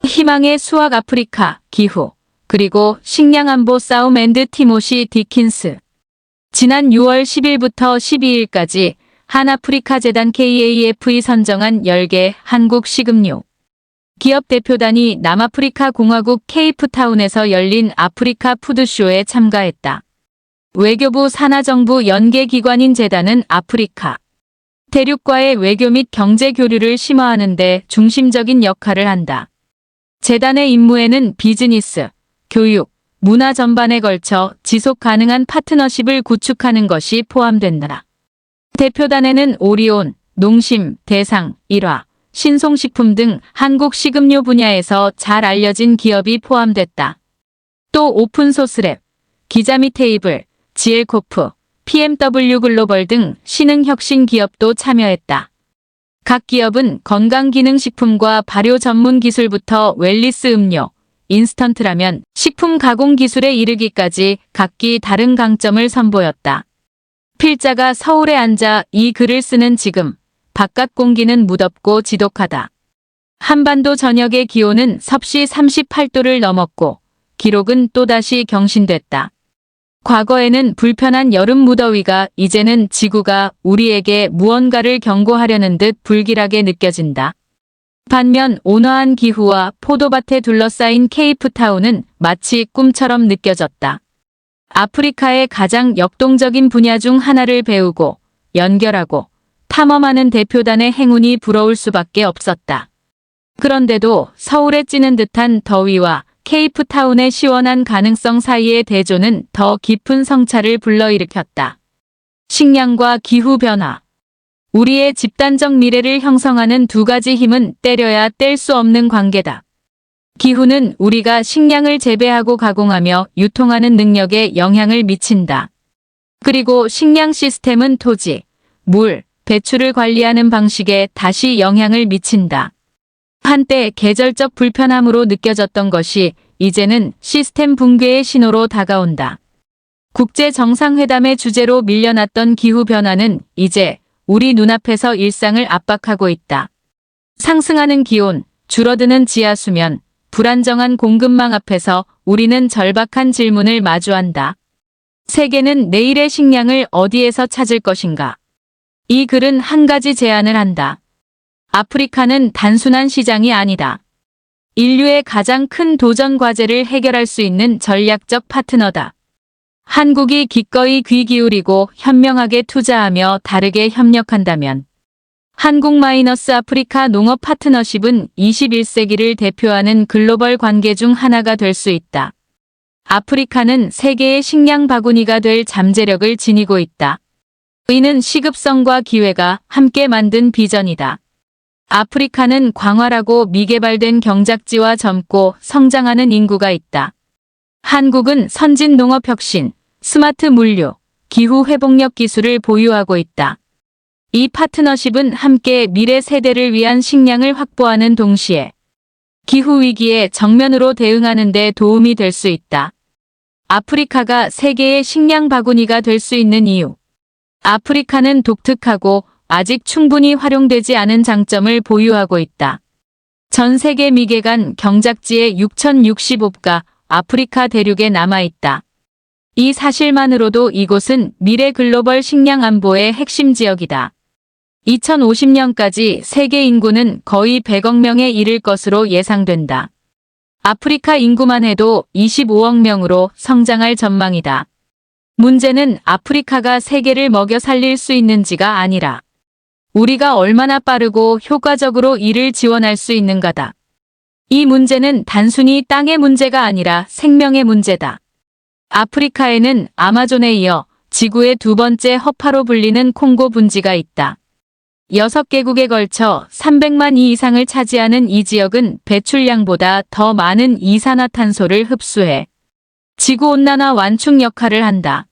희망의 수확 아프리카, 기후, 그리고 식량 안보 싸움 앤드 티모시 디킨스. 지난 6월 10일부터 12일까지 한아프리카 재단 KAF이 선정한 10개 한국 식음료 기업 대표단이 남아프리카 공화국 케이프타운에서 열린 아프리카 푸드쇼에 참가했다. 외교부 산하정부 연계기관인 재단은 아프리카 대륙과의 외교 및 경제 교류를 심화하는 데 중심적인 역할을 한다. 재단의 임무에는 비즈니스, 교육, 문화 전반에 걸쳐 지속 가능한 파트너십을 구축하는 것이 포함된다. 대표단에는 오리온, 농심, 대상, 일화, 신송식품 등 한국 식음료 분야에서 잘 알려진 기업이 포함됐다. 또 오픈소스랩, 기자미테이블, 지엘코프, PMW 글로벌 등 신흥혁신 기업도 참여했다. 각 기업은 건강기능식품과 발효 전문 기술부터 웰리스 음료, 인스턴트 라면, 식품 가공 기술에 이르기까지 각기 다른 강점을 선보였다. 필자가 서울에 앉아 이 글을 쓰는 지금, 바깥 공기는 무덥고 지독하다. 한반도 전역의 기온은 섭씨 38도를 넘었고, 기록은 또다시 경신됐다. 과거에는 불편한 여름 무더위가 이제는 지구가 우리에게 무언가를 경고하려는 듯 불길하게 느껴진다. 반면 온화한 기후와 포도밭에 둘러싸인 케이프타운은 마치 꿈처럼 느껴졌다. 아프리카의 가장 역동적인 분야 중 하나를 배우고 연결하고 탐험하는 대표단의 행운이 부러울 수밖에 없었다. 그런데도 서울에 찌는 듯한 더위와 케이프타운의 시원한 가능성 사이의 대조는 더 깊은 성찰을 불러일으켰다. 식량과 기후 변화. 우리의 집단적 미래를 형성하는 두 가지 힘은 때려야 뗄 수 없는 관계다. 기후는 우리가 식량을 재배하고 가공하며 유통하는 능력에 영향을 미친다. 그리고 식량 시스템은 토지, 물, 배출을 관리하는 방식에 다시 영향을 미친다. 한때 계절적 불편함으로 느껴졌던 것이 이제는 시스템 붕괴의 신호로 다가온다. 국제정상회담의 주제로 밀려났던 기후변화는 이제 우리 눈앞에서 일상을 압박하고 있다. 상승하는 기온, 줄어드는 지하수면, 불안정한 공급망 앞에서 우리는 절박한 질문을 마주한다. 세계는 내일의 식량을 어디에서 찾을 것인가? 이 글은 한 가지 제안을 한다. 아프리카는 단순한 시장이 아니다. 인류의 가장 큰 도전 과제를 해결할 수 있는 전략적 파트너다. 한국이 기꺼이 귀 기울이고 현명하게 투자하며 다르게 협력한다면 한국-아프리카 농업 파트너십은 21세기를 대표하는 글로벌 관계 중 하나가 될 수 있다. 아프리카는 세계의 식량 바구니가 될 잠재력을 지니고 있다. 이는 시급성과 기회가 함께 만든 비전이다. 아프리카는 광활하고 미개발된 경작지와 젊고 성장하는 인구가 있다. 한국은 선진 농업 혁신, 스마트 물류, 기후 회복력 기술을 보유하고 있다. 이 파트너십은 함께 미래 세대를 위한 식량을 확보하는 동시에 기후 위기에 정면으로 대응하는 데 도움이 될 수 있다. 아프리카가 세계의 식량 바구니가 될 수 있는 이유. 아프리카는 독특하고 아직 충분히 활용되지 않은 장점을 보유하고 있다. 전 세계 미개간 경작지의 6065가 아프리카 대륙에 남아있다. 이 사실만으로도 이곳은 미래 글로벌 식량 안보의 핵심 지역이다. 2050년까지 세계 인구는 거의 100억 명에 이를 것으로 예상된다. 아프리카 인구만 해도 25억 명으로 성장할 전망이다. 문제는 아프리카가 세계를 먹여 살릴 수 있는지가 아니라 우리가 얼마나 빠르고 효과적으로 이를 지원할 수 있는가다. 이 문제는 단순히 땅의 문제가 아니라 생명의 문제다. 아프리카에는 아마존에 이어 지구의 두 번째 허파로 불리는 콩고 분지가 있다. 6개국에 걸쳐 300만 이 이상을 차지하는 이 지역은 배출량보다 더 많은 이산화탄소를 흡수해 지구온난화 완충 역할을 한다.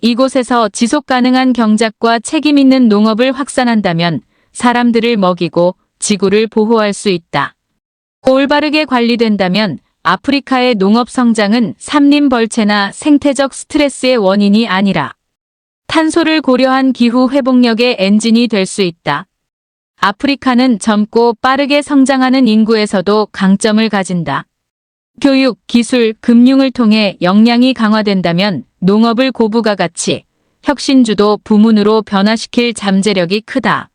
이곳에서 지속가능한 경작과 책임있는 농업을 확산한다면 사람들을 먹이고 지구를 보호할 수 있다. 올바르게 관리된다면 아프리카의 농업 성장은 산림 벌채나 생태적 스트레스의 원인이 아니라 탄소를 고려한 기후 회복력의 엔진이 될 수 있다. 아프리카는 젊고 빠르게 성장하는 인구에서도 강점을 가진다. 교육, 기술, 금융을 통해 역량이 강화된다면 농업을 고부가 가치, 혁신주도 부문으로 변화시킬 잠재력이 크다.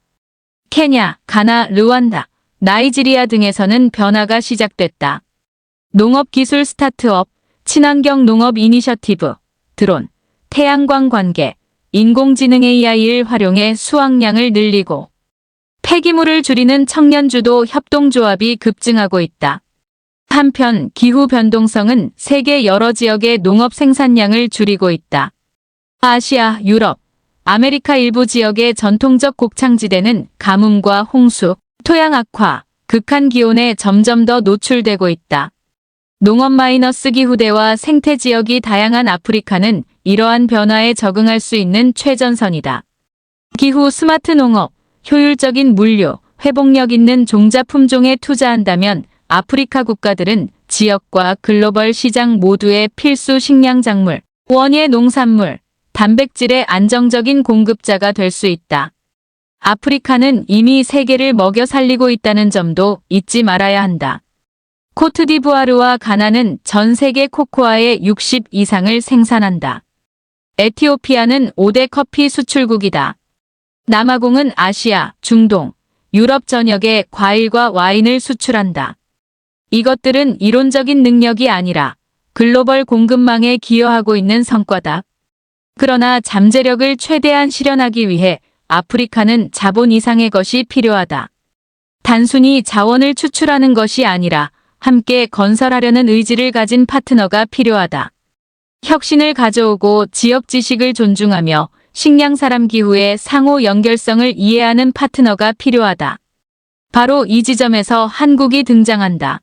케냐, 가나, 르완다, 나이지리아 등에서는 변화가 시작됐다. 농업기술 스타트업, 친환경 농업 이니셔티브, 드론, 태양광 관계, 인공지능 AI를 활용해 수확량을 늘리고 폐기물을 줄이는 청년주도 협동조합이 급증하고 있다. 한편 기후 변동성은 세계 여러 지역의 농업 생산량을 줄이고 있다. 아시아, 유럽, 아메리카 일부 지역의 전통적 곡창지대는 가뭄과 홍수, 토양 악화, 극한 기온에 점점 더 노출되고 있다. 농업 마이너스 기후대와 생태 지역이 다양한 아프리카는 이러한 변화에 적응할 수 있는 최전선이다. 기후 스마트 농업, 효율적인 물류, 회복력 있는 종자 품종에 투자한다면 아프리카 국가들은 지역과 글로벌 시장 모두의 필수 식량 작물, 원예 농산물, 단백질의 안정적인 공급자가 될 수 있다. 아프리카는 이미 세계를 먹여 살리고 있다는 점도 잊지 말아야 한다. 코트디부아르와 가나는 전 세계 코코아의 60 이상을 생산한다. 에티오피아는 5대 커피 수출국이다. 남아공은 아시아, 중동, 유럽 전역에 과일과 와인을 수출한다. 이것들은 이론적인 능력이 아니라 글로벌 공급망에 기여하고 있는 성과다. 그러나 잠재력을 최대한 실현하기 위해 아프리카는 자본 이상의 것이 필요하다. 단순히 자원을 추출하는 것이 아니라 함께 건설하려는 의지를 가진 파트너가 필요하다. 혁신을 가져오고 지역 지식을 존중하며 식량 사람 기후의 상호 연결성을 이해하는 파트너가 필요하다. 바로 이 지점에서 한국이 등장한다.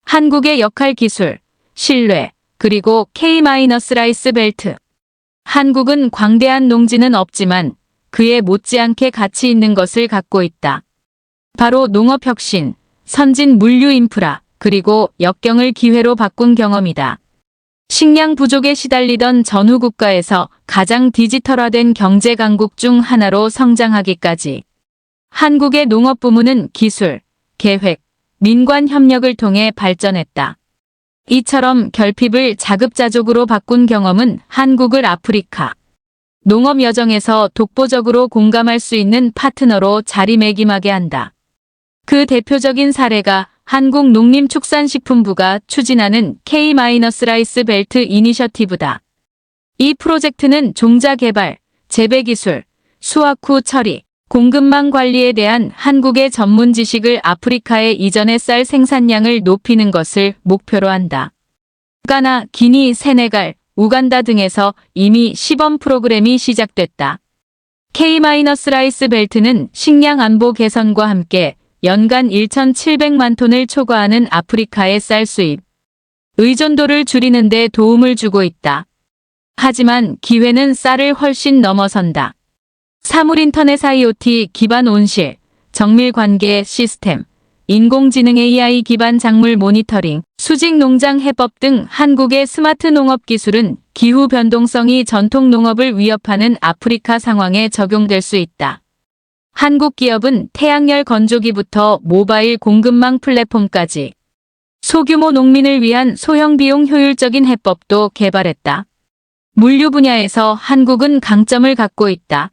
한국의 역할 기술, 신뢰, 그리고 K-라이스 벨트. 한국은 광대한 농지는 없지만 그에 못지않게 가치 있는 것을 갖고 있다. 바로 농업혁신, 선진 물류 인프라, 그리고 역경을 기회로 바꾼 경험이다. 식량 부족에 시달리던 전후 국가에서 가장 디지털화된 경제 강국 중 하나로 성장하기까지. 한국의 농업 부문은 기술, 계획, 민관 협력을 통해 발전했다. 이처럼 결핍을 자급자족으로 바꾼 경험은 한국을 아프리카 농업 여정에서 독보적으로 공감할 수 있는 파트너로 자리매김하게 한다. 그 대표적인 사례가 한국농림축산식품부가 추진하는 K-라이스 벨트 이니셔티브다. 이 프로젝트는 종자 개발, 재배 기술, 수확 후 처리, 공급망 관리에 대한 한국의 전문 지식을 아프리카에 이전해 쌀 생산량을 높이는 것을 목표로 한다. 가나, 기니, 세네갈, 우간다 등에서 이미 시범 프로그램이 시작됐다. K-라이스 벨트는 식량 안보 개선과 함께 연간 1,700만 톤을 초과하는 아프리카의 쌀 수입, 의존도를 줄이는 데 도움을 주고 있다. 하지만 기회는 쌀을 훨씬 넘어선다. 사물인터넷 IoT 기반 온실, 정밀 관계 시스템, 인공지능 AI 기반 작물 모니터링, 수직 농장 해법 등 한국의 스마트 농업 기술은 기후 변동성이 전통 농업을 위협하는 아프리카 상황에 적용될 수 있다. 한국 기업은 태양열 건조기부터 모바일 공급망 플랫폼까지 소규모 농민을 위한 소형 비용 효율적인 해법도 개발했다. 물류 분야에서 한국은 강점을 갖고 있다.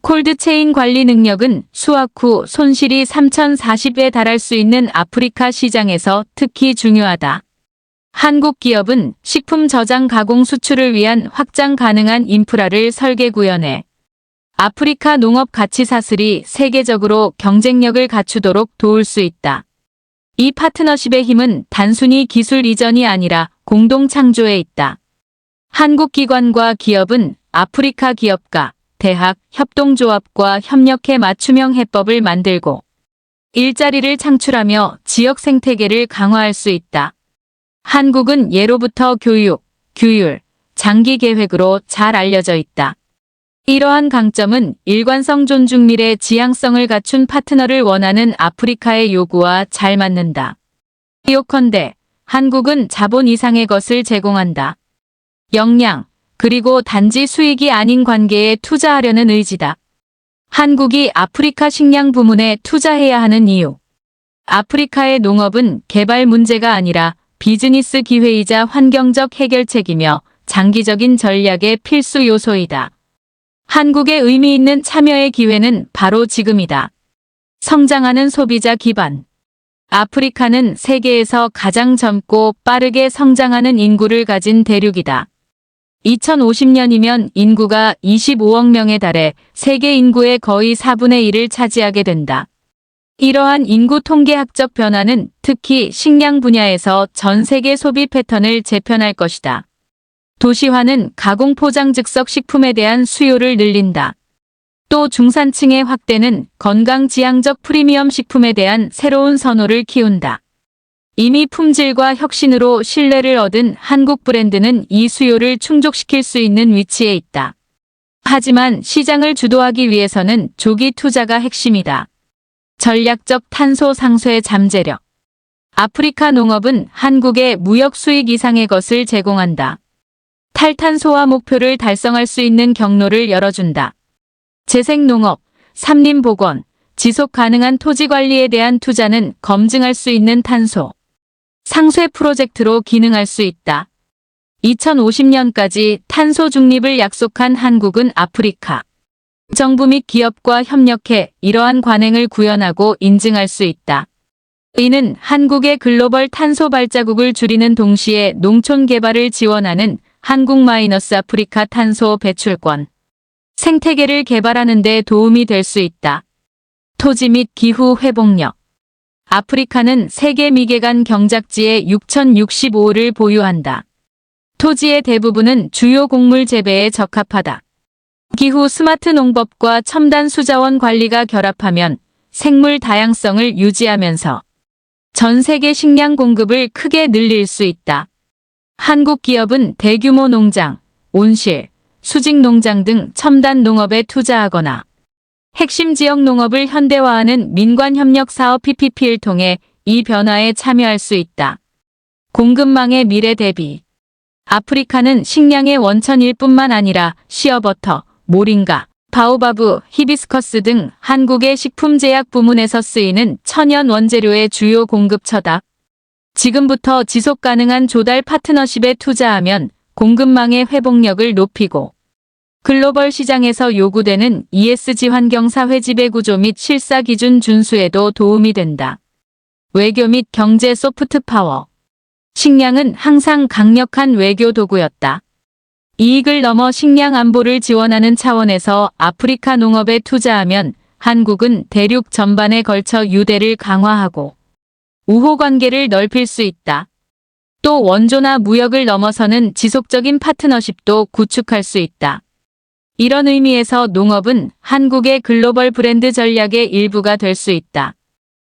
콜드체인 관리 능력은 수확 후 손실이 3,040에 달할 수 있는 아프리카 시장에서 특히 중요하다. 한국 기업은 식품 저장 가공 수출을 위한 확장 가능한 인프라를 설계 구현해 아프리카 농업 가치 사슬이 세계적으로 경쟁력을 갖추도록 도울 수 있다. 이 파트너십의 힘은 단순히 기술 이전이 아니라 공동 창조에 있다. 한국 기관과 기업은 아프리카 기업가, 대학, 협동조합과 협력해 맞춤형 해법을 만들고 일자리를 창출하며 지역 생태계를 강화할 수 있다. 한국은 예로부터 교육, 규율, 장기 계획으로 잘 알려져 있다. 이러한 강점은 일관성 존중 미래 지향성을 갖춘 파트너를 원하는 아프리카의 요구와 잘 맞는다. 요컨대 한국은 자본 이상의 것을 제공한다. 역량, 그리고 단지 수익이 아닌 관계에 투자하려는 의지다. 한국이 아프리카 식량 부문에 투자해야 하는 이유. 아프리카의 농업은 개발 문제가 아니라 비즈니스 기회이자 환경적 해결책이며 장기적인 전략의 필수 요소이다. 한국의 의미 있는 참여의 기회는 바로 지금이다. 성장하는 소비자 기반. 아프리카는 세계에서 가장 젊고 빠르게 성장하는 인구를 가진 대륙이다. 2050년이면 인구가 25억 명에 달해 세계 인구의 거의 4분의 1을 차지하게 된다. 이러한 인구 통계학적 변화는 특히 식량 분야에서 전 세계 소비 패턴을 재편할 것이다. 도시화는 가공 포장 즉석 식품에 대한 수요를 늘린다. 또 중산층의 확대는 건강지향적 프리미엄 식품에 대한 새로운 선호를 키운다. 이미 품질과 혁신으로 신뢰를 얻은 한국 브랜드는 이 수요를 충족시킬 수 있는 위치에 있다. 하지만 시장을 주도하기 위해서는 조기 투자가 핵심이다. 전략적 탄소 상쇄 잠재력. 아프리카 농업은 한국의 무역 수익 이상의 것을 제공한다. 탈탄소화 목표를 달성할 수 있는 경로를 열어준다. 재생농업, 삼림복원, 지속 가능한 토지 관리에 대한 투자는 검증할 수 있는 탄소 상쇄 프로젝트로 기능할 수 있다. 2050년까지 탄소 중립을 약속한 한국은 아프리카 정부 및 기업과 협력해 이러한 관행을 구현하고 인증할 수 있다. 이는 한국의 글로벌 탄소 발자국을 줄이는 동시에 농촌 개발을 지원하는 한국-아프리카 탄소 배출권, 생태계를 개발하는 데 도움이 될 수 있다. 토지 및 기후 회복력. 아프리카는 세계 미개간 경작지의 6,065를 보유한다. 토지의 대부분은 주요 곡물 재배에 적합하다. 기후 스마트 농법과 첨단 수자원 관리가 결합하면 생물 다양성을 유지하면서 전 세계 식량 공급을 크게 늘릴 수 있다. 한국 기업은 대규모 농장, 온실, 수직 농장 등 첨단 농업에 투자하거나 핵심 지역 농업을 현대화하는 민관협력 사업 PPP를 통해 이 변화에 참여할 수 있다. 공급망의 미래 대비. 아프리카는 식량의 원천일 뿐만 아니라 시어버터, 모링가, 바오바브, 히비스커스 등 한국의 식품제약 부문에서 쓰이는 천연 원재료의 주요 공급처다. 지금부터 지속 가능한 조달 파트너십에 투자하면 공급망의 회복력을 높이고 글로벌 시장에서 요구되는 ESG 환경사회 지배구조 및 실사기준 준수에도 도움이 된다. 외교 및 경제 소프트파워. 식량은 항상 강력한 외교 도구였다. 이익을 넘어 식량 안보를 지원하는 차원에서 아프리카 농업에 투자하면 한국은 대륙 전반에 걸쳐 유대를 강화하고 우호 관계를 넓힐 수 있다. 또 원조나 무역을 넘어서는 지속적인 파트너십도 구축할 수 있다. 이런 의미에서 농업은 한국의 글로벌 브랜드 전략의 일부가 될 수 있다.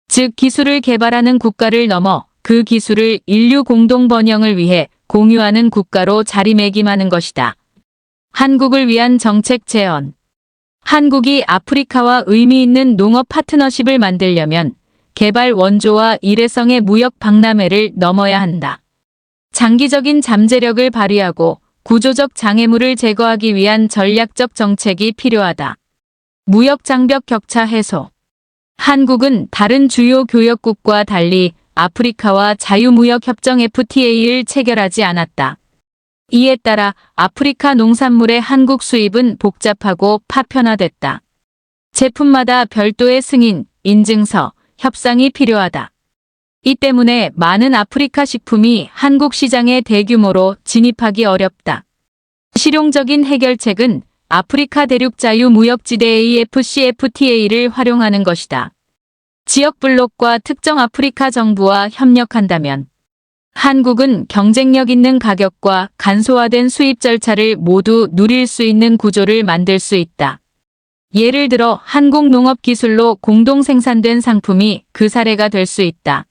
즉 기술을 개발하는 국가를 넘어 그 기술을 인류 공동 번영을 위해 공유하는 국가로 자리매김하는 것이다. 한국을 위한 정책 제언. 한국이 아프리카와 의미 있는 농업 파트너십을 만들려면 개발 원조와 일회성의 무역 박람회를 넘어야 한다. 장기적인 잠재력을 발휘하고 구조적 장애물을 제거하기 위한 전략적 정책이 필요하다. 무역 장벽 격차 해소. 한국은 다른 주요 교역국과 달리 아프리카와 자유무역협정 FTA를 체결하지 않았다. 이에 따라 아프리카 농산물의 한국 수입은 복잡하고 파편화됐다. 제품마다 별도의 승인, 인증서, 협상이 필요하다. 이 때문에 많은 아프리카 식품이 한국 시장에 대규모로 진입하기 어렵다. 실용적인 해결책은 아프리카 대륙 자유무역지대 AfCFTA를 활용하는 것이다. 지역 블록과 특정 아프리카 정부와 협력한다면 한국은 경쟁력 있는 가격과 간소화된 수입 절차를 모두 누릴 수 있는 구조를 만들 수 있다. 예를 들어 한국 농업 기술로 공동 생산된 상품이 그 사례가 될 수 있다.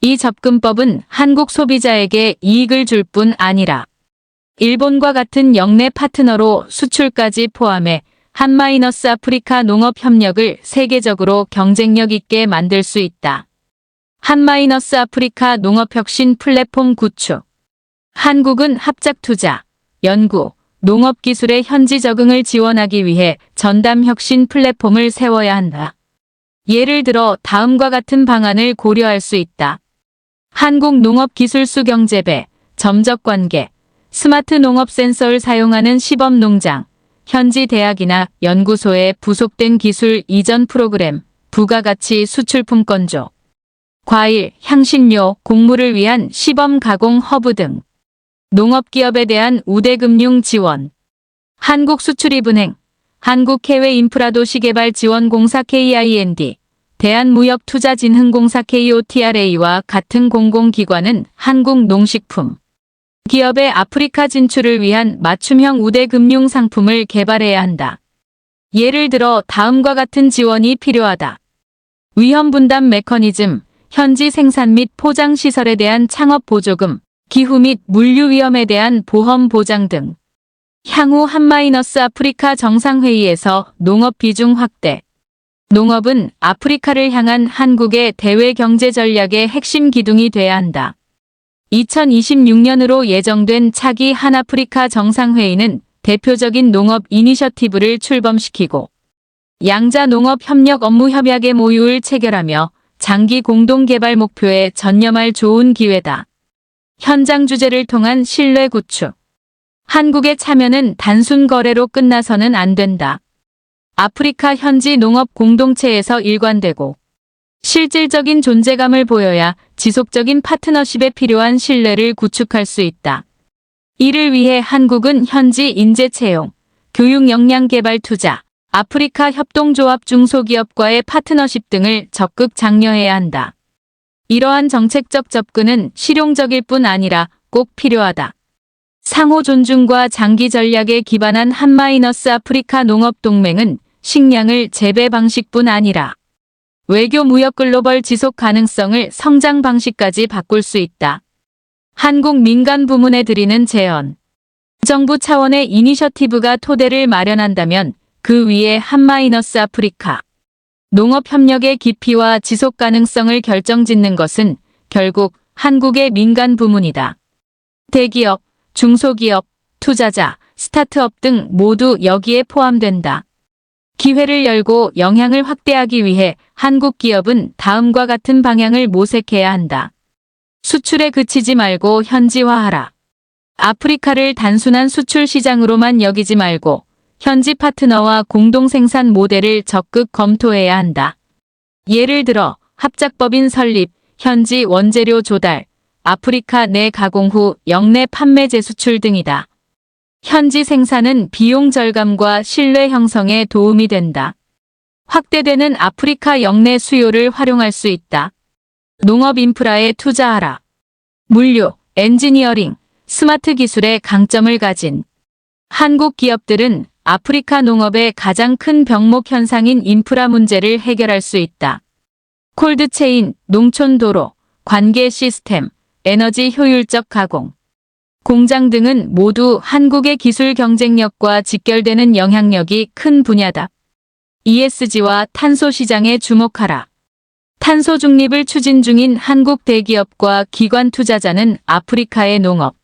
이 접근법은 한국 소비자에게 이익을 줄 뿐 아니라 일본과 같은 영내 파트너로 수출까지 포함해 한-아프리카 농업 협력을 세계적으로 경쟁력 있게 만들 수 있다. 한-아프리카 농업 혁신 플랫폼 구축. 한국은 합작 투자, 연구, 농업 기술의 현지 적응을 지원하기 위해 전담 혁신 플랫폼을 세워야 한다. 예를 들어 다음과 같은 방안을 고려할 수 있다. 한국 농업기술수경재배, 점적관계, 스마트 농업 센서를 사용하는 시범농장, 현지 대학이나 연구소의 부속된 기술 이전 프로그램, 부가가치 수출품 건조, 과일, 향신료, 곡물을 위한 시범 가공 허브 등 농업기업에 대한 우대금융 지원, 한국수출입은행, 한국해외인프라도시개발지원공사 KIND, 대한무역투자진흥공사 KOTRA와 같은 공공기관은 한국농식품 기업의 아프리카 진출을 위한 맞춤형 우대금융 상품을 개발해야 한다. 예를 들어 다음과 같은 지원이 필요하다. 위험분담 메커니즘, 현지 생산 및 포장 시설에 대한 창업 보조금, 기후 및 물류 위험에 대한 보험 보장 등. 향후 한마이너스 아프리카 정상회의에서 농업 비중 확대. 농업은 아프리카를 향한 한국의 대외 경제 전략의 핵심 기둥이 돼야 한다. 2026년으로 예정된 차기 한아프리카 정상회의는 대표적인 농업 이니셔티브를 출범시키고 양자 농업 협력 업무 협약의 모유를 체결하며 장기 공동 개발 목표에 전념할 좋은 기회다. 현장 주재를 통한 신뢰 구축. 한국의 참여는 단순 거래로 끝나서는 안 된다. 아프리카 현지 농업 공동체에서 일관되고 실질적인 존재감을 보여야 지속적인 파트너십에 필요한 신뢰를 구축할 수 있다. 이를 위해 한국은 현지 인재 채용, 교육 역량 개발 투자, 아프리카 협동조합 중소기업과의 파트너십 등을 적극 장려해야 한다. 이러한 정책적 접근은 실용적일 뿐 아니라 꼭 필요하다. 상호 존중과 장기 전략에 기반한 한마이너스 아프리카 농업동맹은 식량을 재배 방식뿐 아니라 외교 무역 글로벌 지속 가능성을 성장 방식까지 바꿀 수 있다. 한국 민간 부문에 드리는 제언. 정부 차원의 이니셔티브가 토대를 마련한다면 그 위에 한마이너스 아프리카 농업협력의 깊이와 지속 가능성을 결정짓는 것은 결국 한국의 민간 부문이다. 대기업, 중소기업, 투자자, 스타트업 등 모두 여기에 포함된다. 기회를 열고 영향을 확대하기 위해 한국 기업은 다음과 같은 방향을 모색해야 한다. 수출에 그치지 말고 현지화하라. 아프리카를 단순한 수출 시장으로만 여기지 말고 현지 파트너와 공동 생산 모델을 적극 검토해야 한다. 예를 들어 합작법인 설립, 현지 원재료 조달, 아프리카 내 가공 후 역내 판매 재수출 등이다. 현지 생산은 비용 절감과 신뢰 형성에 도움이 된다. 확대되는 아프리카 역내 수요를 활용할 수 있다. 농업 인프라에 투자하라. 물류, 엔지니어링, 스마트 기술의 강점을 가진 한국 기업들은 아프리카 농업의 가장 큰 병목 현상인 인프라 문제를 해결할 수 있다. 콜드체인, 농촌 도로, 관계 시스템, 에너지 효율적 가공, 공장 등은 모두 한국의 기술 경쟁력과 직결되는 영향력이 큰 분야다. ESG와 탄소 시장에 주목하라. 탄소 중립을 추진 중인 한국 대기업과 기관 투자자는 아프리카의 농업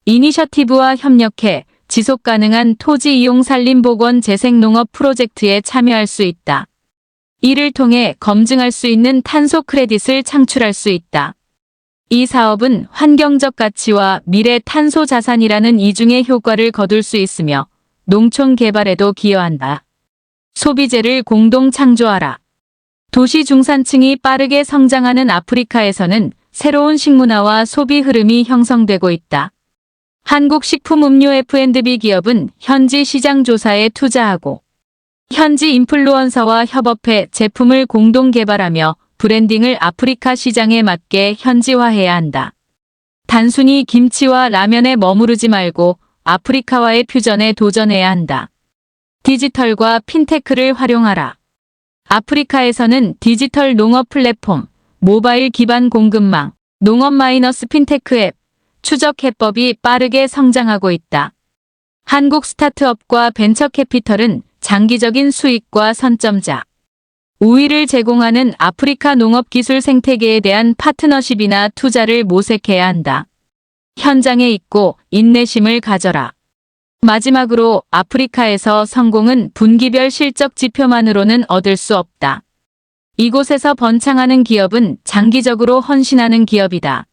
이니셔티브와 협력해 지속 가능한 토지 이용 산림 복원 재생 농업 프로젝트에 참여할 수 있다. 이를 통해 검증할 수 있는 탄소 크레딧을 창출할 수 있다. 이 사업은 환경적 가치와 미래 탄소 자산이라는 이중의 효과를 거둘 수 있으며 농촌 개발에도 기여한다. 소비재를 공동 창조하라. 도시 중산층이 빠르게 성장하는 아프리카에서는 새로운 식문화와 소비 흐름이 형성되고 있다. 한국식품음료 F&B 기업은 현지 시장 조사에 투자하고 현지 인플루언서와 협업해 제품을 공동 개발하며 브랜딩을 아프리카 시장에 맞게 현지화해야 한다. 단순히 김치와 라면에 머무르지 말고 아프리카와의 퓨전에 도전해야 한다. 디지털과 핀테크를 활용하라. 아프리카에서는 디지털 농업 플랫폼, 모바일 기반 공급망, 농업 마이너스 핀테크 앱, 추적 해법이 빠르게 성장하고 있다. 한국 스타트업과 벤처 캐피털은 장기적인 수익과 선점자, 우위를 제공하는 아프리카 농업 기술 생태계에 대한 파트너십이나 투자를 모색해야 한다. 현장에 있고 인내심을 가져라. 마지막으로 아프리카에서 성공은 분기별 실적 지표만으로는 얻을 수 없다. 이곳에서 번창하는 기업은 장기적으로 헌신하는 기업이다.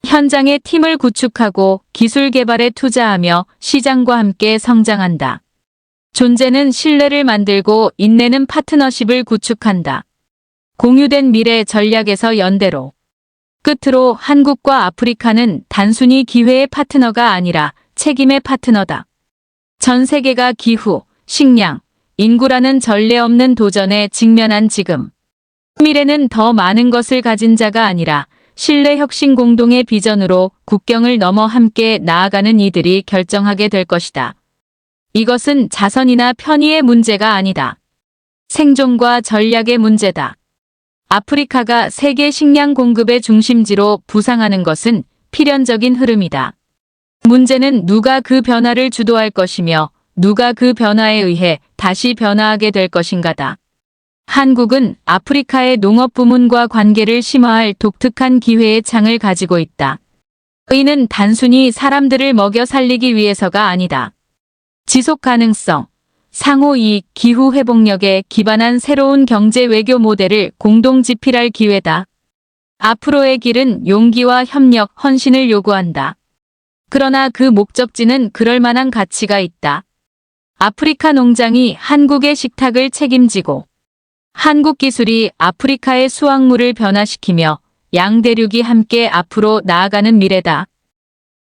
현장에 팀을 구축하고 기술 개발에 투자하며 시장과 함께 성장한다. 존재는 신뢰를 만들고 인내는 파트너십을 구축한다. 공유된 미래 전략에서 연대로. 끝으로 한국과 아프리카는 단순히 기회의 파트너가 아니라 책임의 파트너다. 전 세계가 기후, 식량, 인구라는 전례 없는 도전에 직면한 지금. 미래는 더 많은 것을 가진 자가 아니라 신뢰 혁신 공동의 비전으로 국경을 넘어 함께 나아가는 이들이 결정하게 될 것이다. 이것은 자선이나 편의의 문제가 아니다. 생존과 전략의 문제다. 아프리카가 세계 식량 공급의 중심지로 부상하는 것은 필연적인 흐름이다. 문제는 누가 그 변화를 주도할 것이며 누가 그 변화에 의해 다시 변화하게 될 것인가다. 한국은 아프리카의 농업 부문과 관계를 심화할 독특한 기회의 창을 가지고 있다. 이는 단순히 사람들을 먹여 살리기 위해서가 아니다. 지속 가능성, 상호 이익, 기후 회복력에 기반한 새로운 경제 외교 모델을 공동 집필할 기회다. 앞으로의 길은 용기와 협력, 헌신을 요구한다. 그러나 그 목적지는 그럴 만한 가치가 있다. 아프리카 농장이 한국의 식탁을 책임지고 한국 기술이 아프리카의 수확물을 변화시키며 양대륙이 함께 앞으로 나아가는 미래다.